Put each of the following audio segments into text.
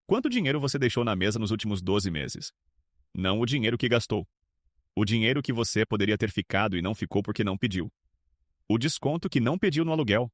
Quanto dinheiro você deixou na mesa nos últimos 12 meses? Não o dinheiro que gastou. O dinheiro que você poderia ter ficado e não ficou porque não pediu. O desconto que não pediu no aluguel.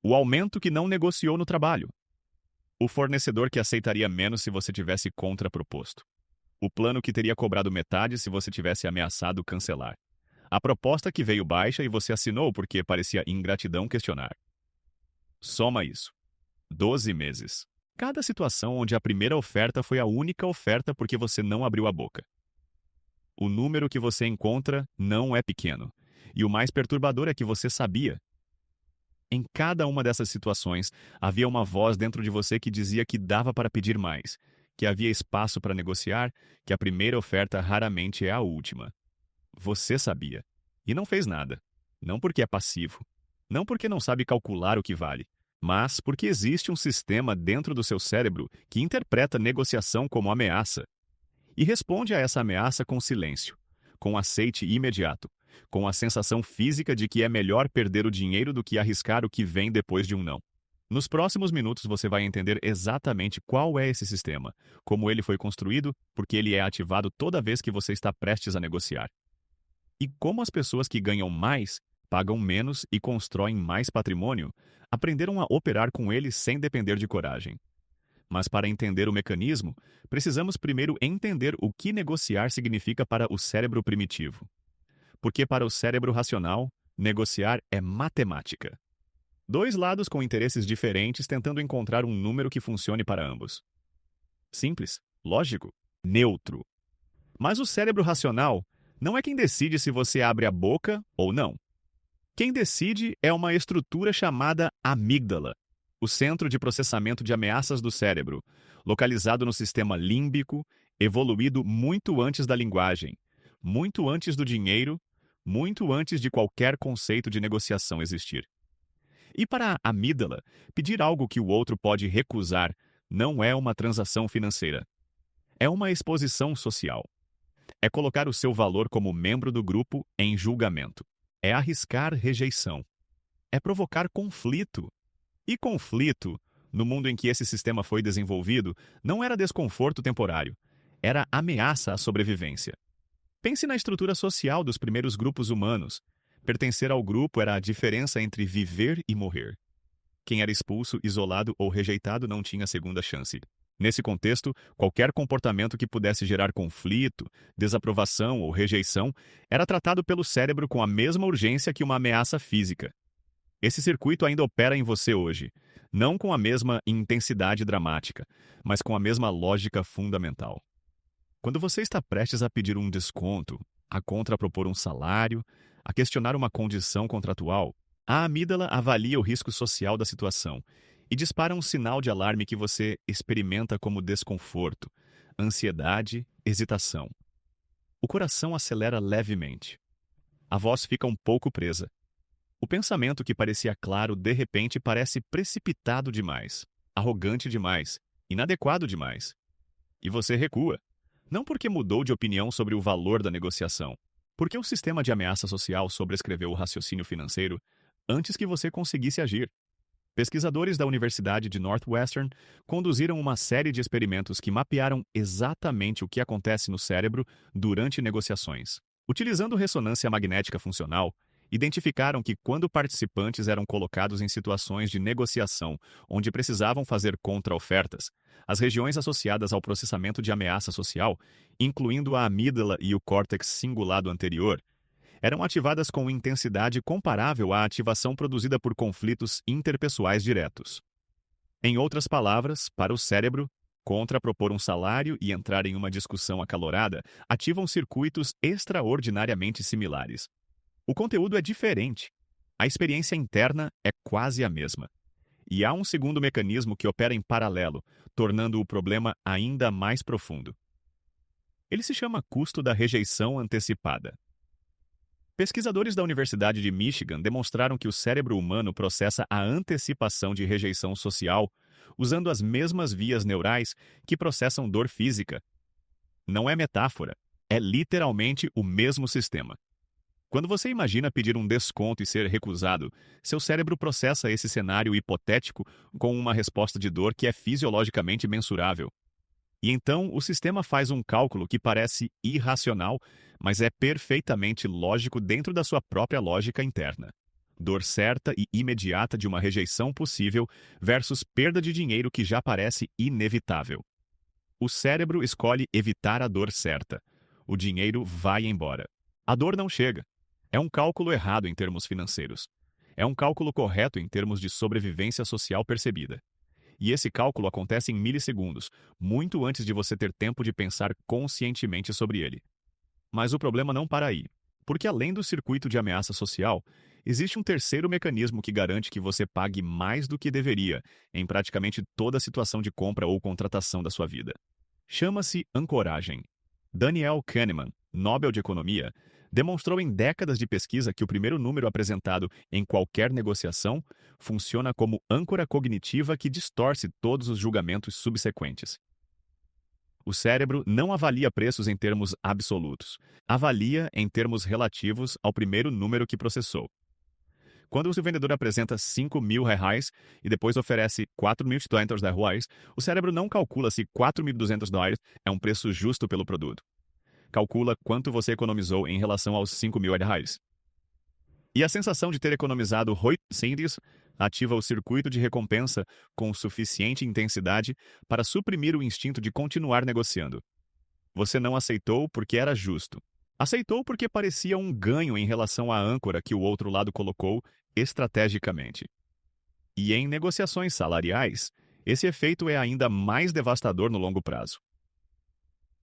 O aumento que não negociou no trabalho. O fornecedor que aceitaria menos se você tivesse contraproposto. O plano que teria cobrado metade se você tivesse ameaçado cancelar. A proposta que veio baixa e você assinou porque parecia ingratidão questionar. Soma isso. 12 meses. Cada situação onde a primeira oferta foi a única oferta porque você não abriu a boca. O número que você encontra não é pequeno. E o mais perturbador é que você sabia. Em cada uma dessas situações, havia uma voz dentro de você que dizia que dava para pedir mais, que havia espaço para negociar, que a primeira oferta raramente é a última. Você sabia. E não fez nada. Não porque é passivo. Não porque não sabe calcular o que vale. Mas porque existe um sistema dentro do seu cérebro que interpreta negociação como ameaça. E responde a essa ameaça com silêncio, com aceite imediato, com a sensação física de que é melhor perder o dinheiro do que arriscar o que vem depois de um não. Nos próximos minutos você vai entender exatamente qual é esse sistema, como ele foi construído, porque ele é ativado toda vez que você está prestes a negociar. E como as pessoas que ganham mais, pagam menos e constroem mais patrimônio, aprenderam a operar com ele sem depender de coragem. Mas para entender o mecanismo, precisamos primeiro entender o que negociar significa para o cérebro primitivo. Porque para o cérebro racional, negociar é matemática. Dois lados com interesses diferentes tentando encontrar um número que funcione para ambos. Simples, lógico, neutro. Mas o cérebro racional não é quem decide se você abre a boca ou não. Quem decide é uma estrutura chamada amígdala, o centro de processamento de ameaças do cérebro, localizado no sistema límbico, evoluído muito antes da linguagem, muito antes do dinheiro, muito antes de qualquer conceito de negociação existir. E para a amígdala, pedir algo que o outro pode recusar não é uma transação financeira. É uma exposição social. É colocar o seu valor como membro do grupo em julgamento. É arriscar rejeição. É provocar conflito. E conflito, no mundo em que esse sistema foi desenvolvido, não era desconforto temporário. Era ameaça à sobrevivência. Pense na estrutura social dos primeiros grupos humanos. Pertencer ao grupo era a diferença entre viver e morrer. Quem era expulso, isolado ou rejeitado não tinha segunda chance. Nesse contexto, qualquer comportamento que pudesse gerar conflito, desaprovação ou rejeição era tratado pelo cérebro com a mesma urgência que uma ameaça física. Esse circuito ainda opera em você hoje, não com a mesma intensidade dramática, mas com a mesma lógica fundamental. Quando você está prestes a pedir um desconto, a contrapropor um salário, a questionar uma condição contratual, a amígdala avalia o risco social da situação e dispara um sinal de alarme que você experimenta como desconforto, ansiedade, hesitação. O coração acelera levemente. A voz fica um pouco presa. O pensamento que parecia claro de repente parece precipitado demais, arrogante demais, inadequado demais. E você recua. Não porque mudou de opinião sobre o valor da negociação, porque o sistema de ameaça social sobrescreveu o raciocínio financeiro antes que você conseguisse agir. Pesquisadores da Universidade de Northwestern conduziram uma série de experimentos que mapearam exatamente o que acontece no cérebro durante negociações. Utilizando ressonância magnética funcional, identificaram que quando participantes eram colocados em situações de negociação onde precisavam fazer contra-ofertas, as regiões associadas ao processamento de ameaça social, incluindo a amígdala e o córtex cingulado anterior, eram ativadas com intensidade comparável à ativação produzida por conflitos interpessoais diretos. Em outras palavras, para o cérebro, contrapropor um salário e entrar em uma discussão acalorada ativam circuitos extraordinariamente similares. O conteúdo é diferente. A experiência interna é quase a mesma. E há um segundo mecanismo que opera em paralelo, tornando o problema ainda mais profundo. Ele se chama custo da rejeição antecipada. Pesquisadores da Universidade de Michigan demonstraram que o cérebro humano processa a antecipação de rejeição social usando as mesmas vias neurais que processam dor física. Não é metáfora, é literalmente o mesmo sistema. Quando você imagina pedir um desconto e ser recusado, seu cérebro processa esse cenário hipotético com uma resposta de dor que é fisiologicamente mensurável. E então o sistema faz um cálculo que parece irracional, mas é perfeitamente lógico dentro da sua própria lógica interna. Dor certa e imediata de uma rejeição possível versus perda de dinheiro que já parece inevitável. O cérebro escolhe evitar a dor certa. O dinheiro vai embora. A dor não chega. É um cálculo errado em termos financeiros. É um cálculo correto em termos de sobrevivência social percebida. E esse cálculo acontece em milissegundos, muito antes de você ter tempo de pensar conscientemente sobre ele. Mas o problema não para aí, porque além do circuito de ameaça social, existe um terceiro mecanismo que garante que você pague mais do que deveria em praticamente toda situação de compra ou contratação da sua vida. Chama-se ancoragem. Daniel Kahneman, Nobel de Economia, demonstrou em décadas de pesquisa que o primeiro número apresentado em qualquer negociação funciona como âncora cognitiva que distorce todos os julgamentos subsequentes. O cérebro não avalia preços em termos absolutos, avalia em termos relativos ao primeiro número que processou. Quando o vendedor apresenta R$ 5.000 e depois oferece R$ 4.200, o cérebro não calcula se R$ 4.200 é um preço justo pelo produto. Calcula quanto você economizou em relação aos R$ 5.000. E a sensação de ter economizado R$ 800 ativa o circuito de recompensa com suficiente intensidade para suprimir o instinto de continuar negociando. Você não aceitou porque era justo. Aceitou porque parecia um ganho em relação à âncora que o outro lado colocou estrategicamente. E em negociações salariais, esse efeito é ainda mais devastador no longo prazo.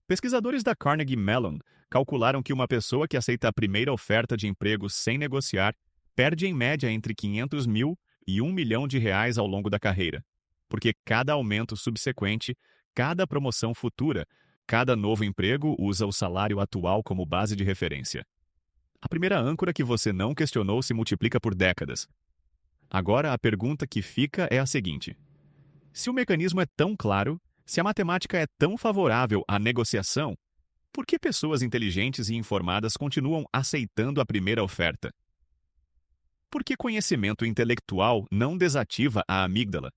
Pesquisadores da Carnegie Mellon calcularam que uma pessoa que aceita a primeira oferta de emprego sem negociar perde em média entre 500 mil e R$ 1 milhão ao longo da carreira, porque cada aumento subsequente, cada promoção futura, cada novo emprego usa o salário atual como base de referência. A primeira âncora que você não questionou se multiplica por décadas. Agora a pergunta que fica é a seguinte: se o mecanismo é tão claro, se a matemática é tão favorável à negociação, por que pessoas inteligentes e informadas continuam aceitando a primeira oferta? Por que conhecimento intelectual não desativa a amígdala?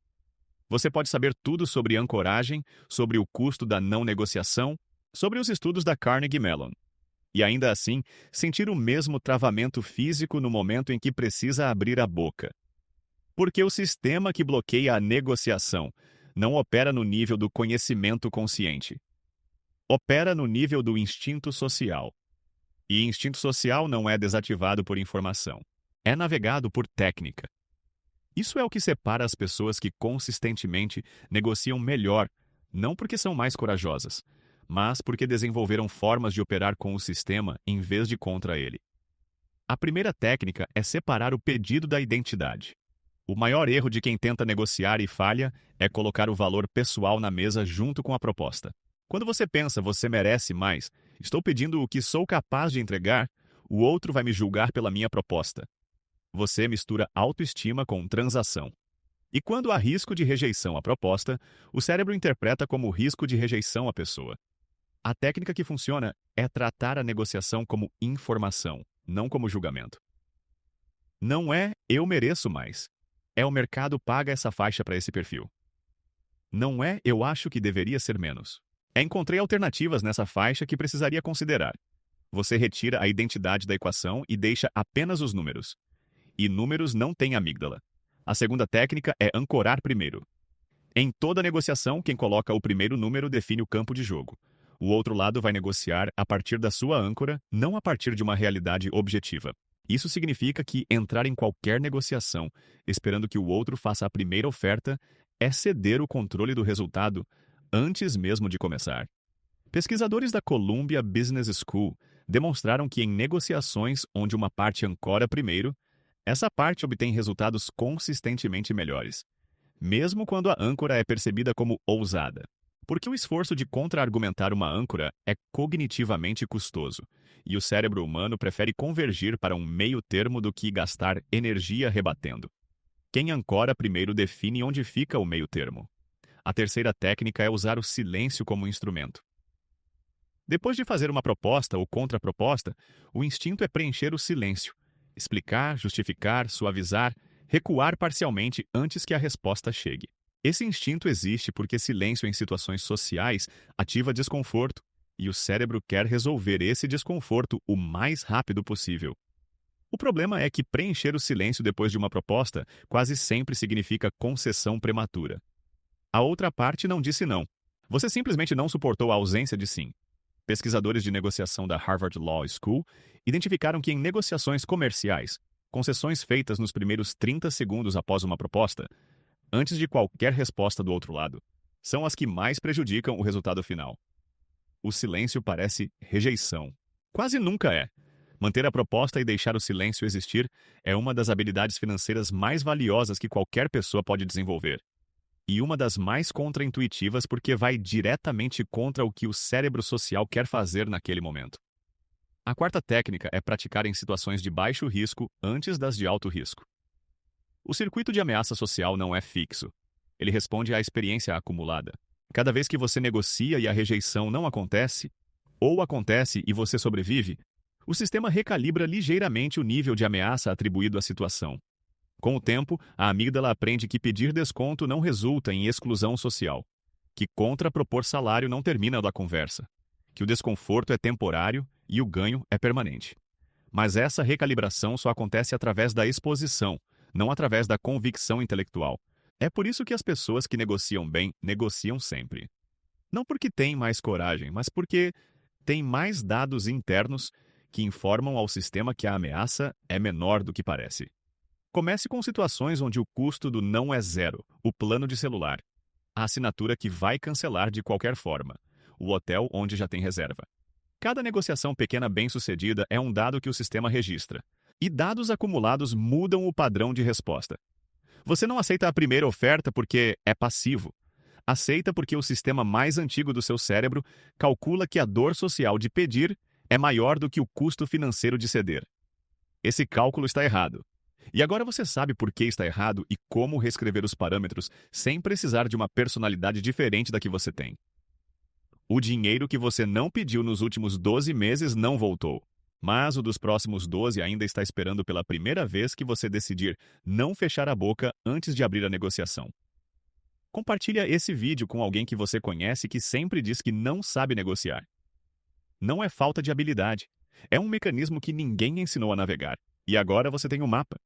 Você pode saber tudo sobre ancoragem, sobre o custo da não negociação, sobre os estudos da Carnegie Mellon. E ainda assim, sentir o mesmo travamento físico no momento em que precisa abrir a boca. Porque o sistema que bloqueia a negociação não opera no nível do conhecimento consciente. Opera no nível do instinto social. E instinto social não é desativado por informação. É navegado por técnica. Isso é o que separa as pessoas que consistentemente negociam melhor, não porque são mais corajosas, mas porque desenvolveram formas de operar com o sistema em vez de contra ele. A primeira técnica é separar o pedido da identidade. O maior erro de quem tenta negociar e falha é colocar o valor pessoal na mesa junto com a proposta. Quando você pensa, você merece mais, estou pedindo o que sou capaz de entregar, o outro vai me julgar pela minha proposta. Você mistura autoestima com transação. E quando há risco de rejeição à proposta, o cérebro interpreta como risco de rejeição à pessoa. A técnica que funciona é tratar a negociação como informação, não como julgamento. Não é eu mereço mais. É o mercado paga essa faixa para esse perfil. Não é eu acho que deveria ser menos. É encontrei alternativas nessa faixa que precisaria considerar. Você retira a identidade da equação e deixa apenas os números. E números não têm amígdala. A segunda técnica é ancorar primeiro. Em toda negociação, quem coloca o primeiro número define o campo de jogo. O outro lado vai negociar a partir da sua âncora, não a partir de uma realidade objetiva. Isso significa que entrar em qualquer negociação, esperando que o outro faça a primeira oferta, é ceder o controle do resultado antes mesmo de começar. Pesquisadores da Columbia Business School demonstraram que em negociações onde uma parte ancora primeiro, essa parte obtém resultados consistentemente melhores, mesmo quando a âncora é percebida como ousada. Porque o esforço de contra-argumentar uma âncora é cognitivamente custoso, e o cérebro humano prefere convergir para um meio termo do que gastar energia rebatendo. Quem ancora primeiro define onde fica o meio termo. A terceira técnica é usar o silêncio como instrumento. Depois de fazer uma proposta ou contraproposta, o instinto é preencher o silêncio, explicar, justificar, suavizar, recuar parcialmente antes que a resposta chegue. Esse instinto existe porque silêncio em situações sociais ativa desconforto, e o cérebro quer resolver esse desconforto o mais rápido possível. O problema é que preencher o silêncio depois de uma proposta quase sempre significa concessão prematura. A outra parte não disse não. Você simplesmente não suportou a ausência de sim. Pesquisadores de negociação da Harvard Law School identificaram que em negociações comerciais, concessões feitas nos primeiros 30 segundos após uma proposta, antes de qualquer resposta do outro lado, são as que mais prejudicam o resultado final. O silêncio parece rejeição. Quase nunca é. Manter a proposta e deixar o silêncio existir é uma das habilidades financeiras mais valiosas que qualquer pessoa pode desenvolver. E uma das mais contraintuitivas porque vai diretamente contra o que o cérebro social quer fazer naquele momento. A quarta técnica é praticar em situações de baixo risco antes das de alto risco. O circuito de ameaça social não é fixo. Ele responde à experiência acumulada. Cada vez que você negocia e a rejeição não acontece, ou acontece e você sobrevive, o sistema recalibra ligeiramente o nível de ameaça atribuído à situação. Com o tempo, a amígdala aprende que pedir desconto não resulta em exclusão social, que contrapropor salário não termina da conversa, que o desconforto é temporário e o ganho é permanente. Mas essa recalibração só acontece através da exposição, não através da convicção intelectual. É por isso que as pessoas que negociam bem, negociam sempre. Não porque têm mais coragem, mas porque têm mais dados internos que informam ao sistema que a ameaça é menor do que parece. Comece com situações onde o custo do não é zero, o plano de celular, a assinatura que vai cancelar de qualquer forma, o hotel onde já tem reserva. Cada negociação pequena bem-sucedida é um dado que o sistema registra, e dados acumulados mudam o padrão de resposta. Você não aceita a primeira oferta porque é passivo. Aceita porque o sistema mais antigo do seu cérebro calcula que a dor social de pedir é maior do que o custo financeiro de ceder. Esse cálculo está errado. E agora você sabe por que está errado e como reescrever os parâmetros sem precisar de uma personalidade diferente da que você tem. O dinheiro que você não pediu nos últimos 12 meses não voltou. Mas o dos próximos 12 ainda está esperando pela primeira vez que você decidir não fechar a boca antes de abrir a negociação. Compartilha esse vídeo com alguém que você conhece que sempre diz que não sabe negociar. Não é falta de habilidade. É um mecanismo que ninguém ensinou a navegar. E agora você tem um mapa.